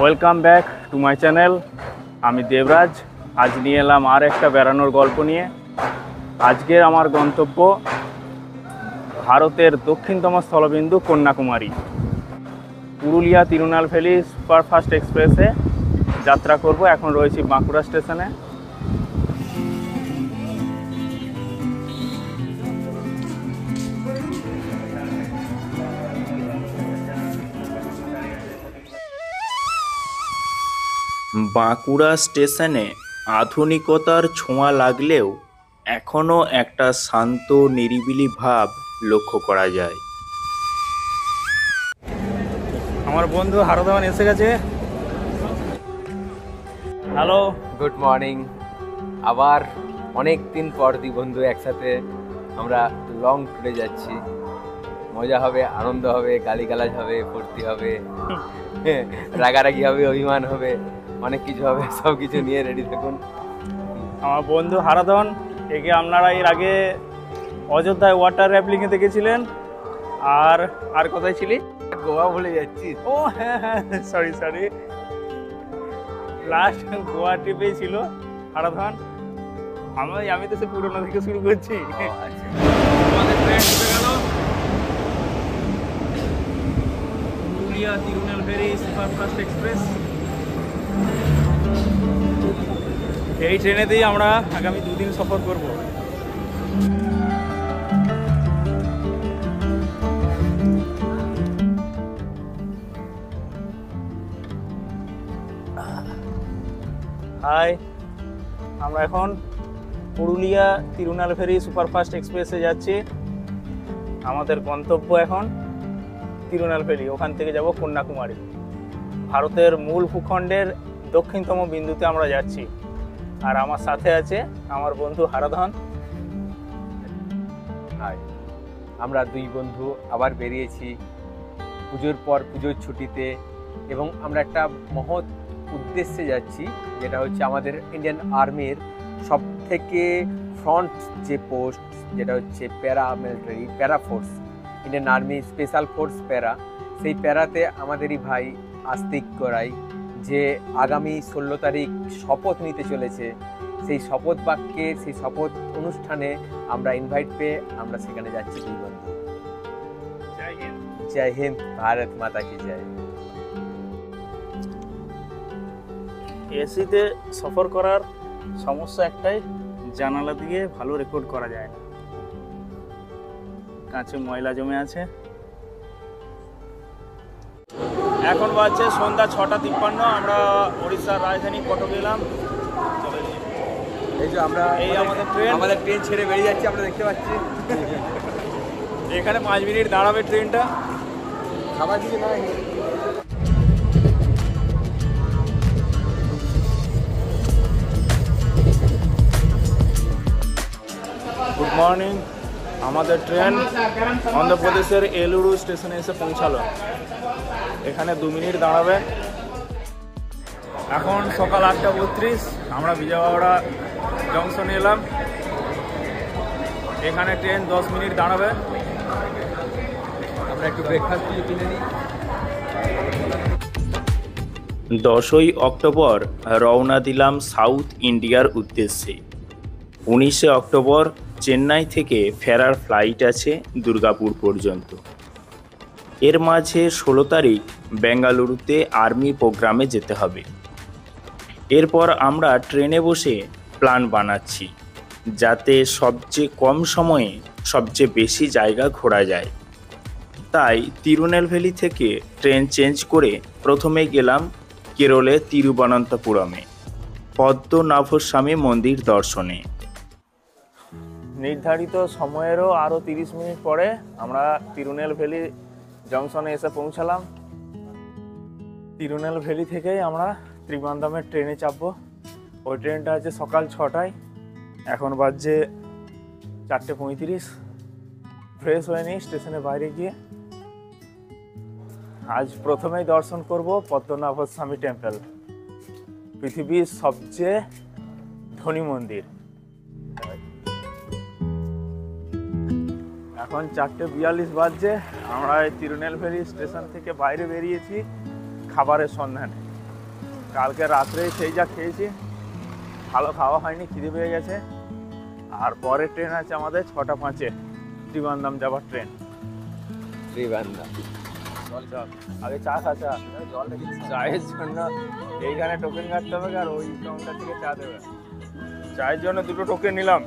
Welcome back to my channel. আমি দেবরাজ। আজ নিয়ে এলাম আর একটা বেড়ানোর গল্প নিয়ে। আজকের আমার গন্তব্য ভারতের দক্ষিণতম স্থলবিন্দু কন্যাকুমারী। পুরুলিয়া তিরুনালভেলি সুপারফাস্ট এক্সপ্রেসে যাত্রা করব। এখন রয়েছি বাঁকুড়া স্টেশনে। বাঁকুড়া স্টেশনে আধুনিকতার ছোঁয়া লাগলেও এখনও একটা শান্ত নিরিবিলি ভাব লক্ষ্য করা যায়। আমার বন্ধু হারধন এসে গেছে। Hello, good morning. আবার অনেক দিন পর দুই বন্ধু একসাথে আমরা লং ট্যুরে যাচ্ছি। মজা হবে, আনন্দ হবে, গালিগালাজ হবে, ফুর্তি হবে, রাগারাগি হবে, অভিমান হবে, অনেক কিছু হবে। সব কিছু নিয়ে রেডি থাকুন। আমার বন্ধু হারাধন, একে আপনারা এর আগে অযোধ্যায় ওয়াটার র্যাফটিংয়ে দেখেছিলেন। আর কোথায় ছিলি? গোয়া ভুলে যাচ্ছি। ও হ্যাঁ হ্যাঁ, সরি। লাস্ট গোয়া ট্রিপে ছিল হারাধন। আমি তো সে পুরোনো থেকে শুরু করছি। আমাদের ট্রেন ঢুকে গেল পুরুলিয়া তিরুনালভেলি সুপারফাস্ট এক্সপ্রেস। এই ট্রেনেতেই আমরা আগামী 2 দিন সফর করব। হাই, আমরা এখন পুরুলিয়া তিরুনালভেলি সুপারফাস্ট এক্সপ্রেসে যাচ্ছি। আমাদের গন্তব্য এখন তিরুনালভেলি, ওখান থেকে যাব কন্যাকুমারী। ভারতের মূল ভূখণ্ডের দক্ষিণতম বিন্দুতে আমরা যাচ্ছি। আর আমার সাথে আছে আমার বন্ধু হারাধন। হাই, আমরা দুই বন্ধু আবার বেরিয়েছি পুজোর পর পুজোর ছুটিতে, এবং আমরা একটা মহৎ উদ্দেশ্যে যাচ্ছি, যেটা হচ্ছে আমাদের ইন্ডিয়ান আর্মির সব থেকে ফ্রন্ট যে পোস্ট, যেটা হচ্ছে প্যারামিলিটারি প্যারা force, Indian army special force প্যারা। সেই প্যারাতে আমাদেরই ভাই আস্তিক করাই যে আগামী 16 তারিখ শপথ নিতে চলেছে। সেই শপথ বাক্যে, সেই শপথ অনুষ্ঠানে আমরা ইনভাইট পেয়ে আমরা সেখানে যাচ্ছি দুই বন্ধু। জয় হিন্দ, ভারত মাতা কি জয়। এসিতে সফর করার সমস্যা একটাই, জানালা দিয়ে ভালো রেকর্ড করা যায় না, কাছে ময়লা জমে আছে। এখন বাজছে সন্ধ্যা 6:53। আমরা ওড়িশার রাজধানী কটক এলাম। এই যে আমরা আমাদের ট্রেন ছেড়ে বেরিয়ে যাচ্ছি, আমরা দেখতে পাচ্ছি। এখানে 5 মিনিট দাঁড়াবে ট্রেনটা। খাবার দিকে না। Good morning. আমাদের ট্রেন অন্ধ্রপ্রদেশের এলুরু স্টেশনে এসে পৌঁছালো। এখানে 2 মিনিট দাঁড়াবে। এখন সকাল 8:32। আমরা বিজয়ওয়াড়া জংশনে এলাম। এখানে ট্রেন 10 মিনিট দাঁড়াবে। আমরা একটু ব্রেকফাস্ট কিনে নিই। 10ই অক্টোবর রওনা দিলাম সাউথ ইন্ডিয়ার উদ্দেশ্যে। 19শে অক্টোবর চেন্নাই থেকে ফেরার ফ্লাইট আছে দুর্গাপুর পর্যন্ত। এর মাঝে 16 তারিখ বেঙ্গালুরুতে আর্মি প্রোগ্রামে যেতে হবে। এরপর আমরা ট্রেনে বসে প্ল্যান বানাচ্ছি, যাতে সবচেয়ে কম সময়ে সবচেয়ে বেশি জায়গা ঘোরা যায়। তাই তিরুনেলভেলি থেকে ট্রেন চেঞ্জ করে প্রথমে গেলাম কেরলে তিরুবনন্তপুরমে পদ্মনাভস্বামী মন্দির দর্শনে। নির্ধারিত সময়েরও আরও 30 মিনিট পরে আমরা তিরুনেলভেলি জংশনে এসে পৌঁছালাম। তিরুনেলভেলি থেকেই আমরা ত্রিবান্দ্রমের ট্রেনে চাপবো। ওই ট্রেনটা আছে সকাল 6টায়। এখন বাজছে 4:35। ফ্রেশ হয়ে নিই স্টেশনের বাইরে গিয়ে। আজ প্রথমেই দর্শন করব পদ্মনাভস্বামী টেম্পল, পৃথিবীর সবচেয়ে ধনী মন্দির। এখন 4:42 বাজছে। আমরা তিরুনেলভেলি স্টেশন থেকে বাইরে বেরিয়েছি খাবারের সন্ধানে। কালকে রাত্রে সেই যা খেয়েছি, ভালো খাওয়া হয়নি, খিদে পেয়ে গেছে। আর পরের ট্রেন আছে আমাদের 6টা 5-এ, ত্রিবান্দাম যাবার ট্রেন। ত্রিবান্ধা চল আগে চা খা, চা। চায়ের জন্য এইখানে টোকেন কাটতে হবে আর ওই কাউন্টার থেকে চা দেবে। চায়ের জন্য 2টো টোকেন নিলাম,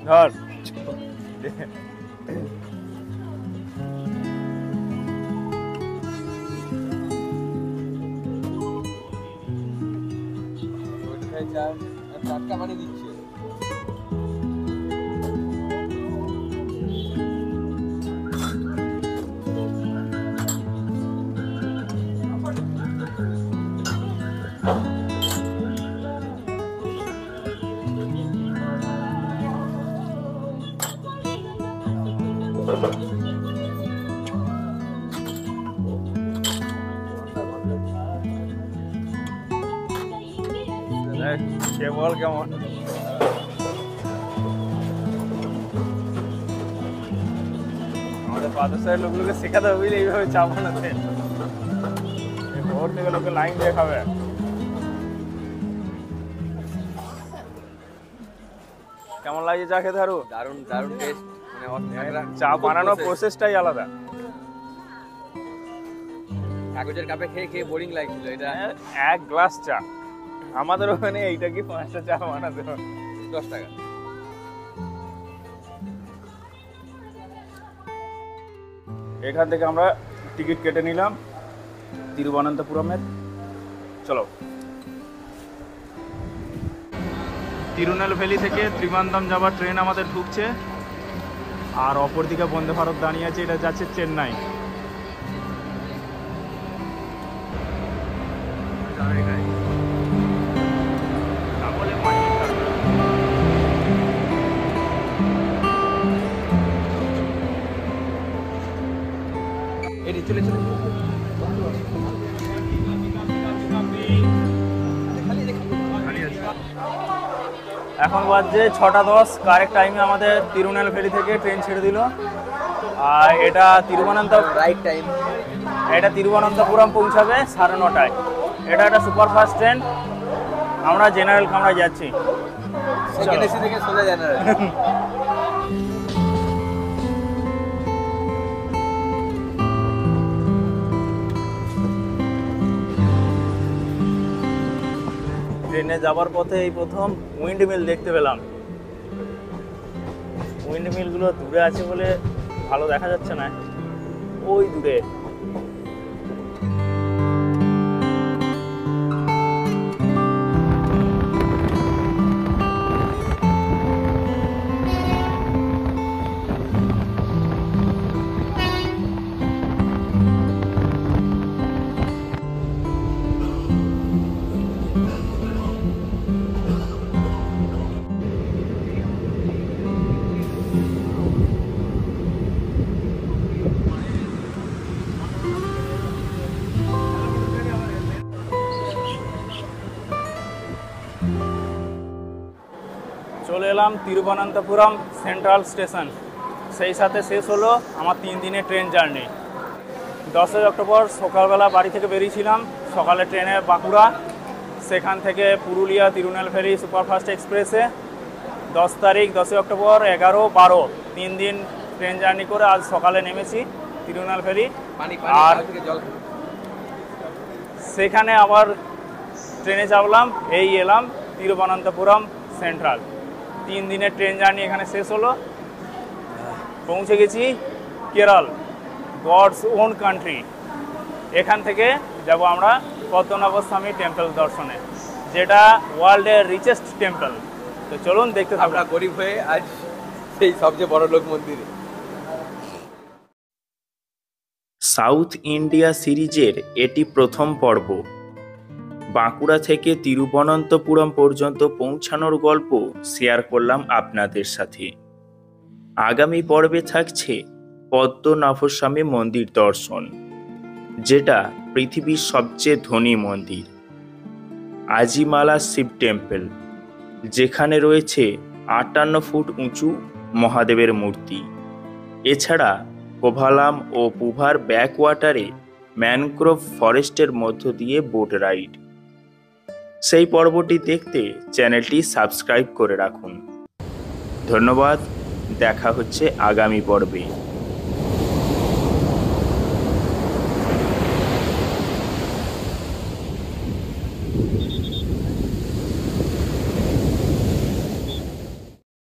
ধর। টাটকা পানি দিচ্ছে। সে বল কেমন? আমাদের পাশের সাইড লোকগুলোকে শেখাতে হবে, বুঝলি, এইভাবে চা বানাতে। ভোর থেকে লোকে লাইন দিয়ে খাবে। কেমন লাগছে চা খেতে? আরো দারুণ দারুণ টেস্ট, মানে চা বানানোর প্রসেসটাই আলাদা। কাগজের কাপে খেয়ে খেয়ে বোরিং লাগছিল। এটা 1 গ্লাস চা, আমাদের ওখানে এইটা কি 5টা চা বানাতে হবে, 10 টাকা। এখান থেকে আমরা টিকিট কেটে নিলাম তিরুবনন্তপুরমের। চলো, তিরুনেলভেলি থেকে ত্রিবান্দাম যাবার ট্রেন আমাদের ঢুকছে। আর অপরদিকে বন্দে ভারত দাঁড়িয়ে আছে, এটা যাচ্ছে চেন্নাই। এটি চলে চলে এখন বাজছে 6টা 10, কারেক্ট টাইমে আমাদের তিরুনেলভেলি থেকে ট্রেন ছেড়ে দিল। আর এটা রাইট টাইম। এটা তিরুবনন্তপুরম পৌঁছাবে 9:30টায়। এটা একটা সুপারফাস্ট ট্রেন, আমরা জেনারেল কামরায় যাচ্ছি। সেকেন্ড এসি থেকে সোজা জেনারেল। ট্রেনে যাবার পথে এই প্রথম উইন্ড মিল দেখতে পেলাম। উইন্ড মিলগুলো দূরে আছে বলে ভালো দেখা যাচ্ছে না, ওই দূরে। চলে এলাম তিরুবনন্তপুরম সেন্ট্রাল স্টেশন। সেই সাথে শেষ হলো আমার 3 দিনের ট্রেন জার্নি। 10ই অক্টোবর সকালবেলা বাড়ি থেকে বেরিয়েছিলাম, সকালে ট্রেনে বাঁকুড়া, সেখান থেকে পুরুলিয়া তিরুনেলভেলি সুপারফাস্ট এক্সপ্রেসে। 10 তারিখ 10ই অক্টোবর 11, 12 3 দিন ট্রেন জার্নি করে আজ সকালে নেমেছি তিরুনেলভেলি। আর সেখানে আবার ট্রেনে চাপলাম, এই এলাম তিরুবনন্তপুরম সেন্ট্রাল। 3 দিনের ট্রেন জার্নি এখানে শেষ হলো। পৌঁছে গেছি কেরল, গডস ওন কান্ট্রি। এখান থেকে যাব আমরা পদ্মনাভস্বামী টেম্পল দর্শনে, যেটা ওয়ার্ল্ডের রিচেস্ট টেম্পল। তো চলুন দেখতে থাকবো। আমরা গরিব হয়ে আজ সেই সবচেয়ে বড় লোক মন্দিরে। সাউথ ইন্ডিয়া সিরিজের এটি প্রথম পর্ব। বাঁকুড়া থেকে তিরুবনন্তপুরম পর্যন্ত পৌঁছানোর গল্প শেয়ার করলাম আপনাদের সাথে। আগামী পর্বে থাকছে পদ্মনাভস্বামী মন্দির দর্শন, যেটা পৃথিবীর সবচেয়ে ধনী মন্দির। আজিমালা শিব টেম্পল, যেখানে রয়েছে 58 ফুট উঁচু মহাদেবের মূর্তি। এছাড়া কোভালাম ও পুভার ব্যাকওয়াটারে ম্যানগ্রোভ ফরেস্টের মধ্য দিয়ে বোট রাইড। সেই পর্বটি দেখতে চ্যানেলটি সাবস্ক্রাইব করে রাখুন। ধন্যবাদ, দেখা হচ্ছে আগামী পর্বে।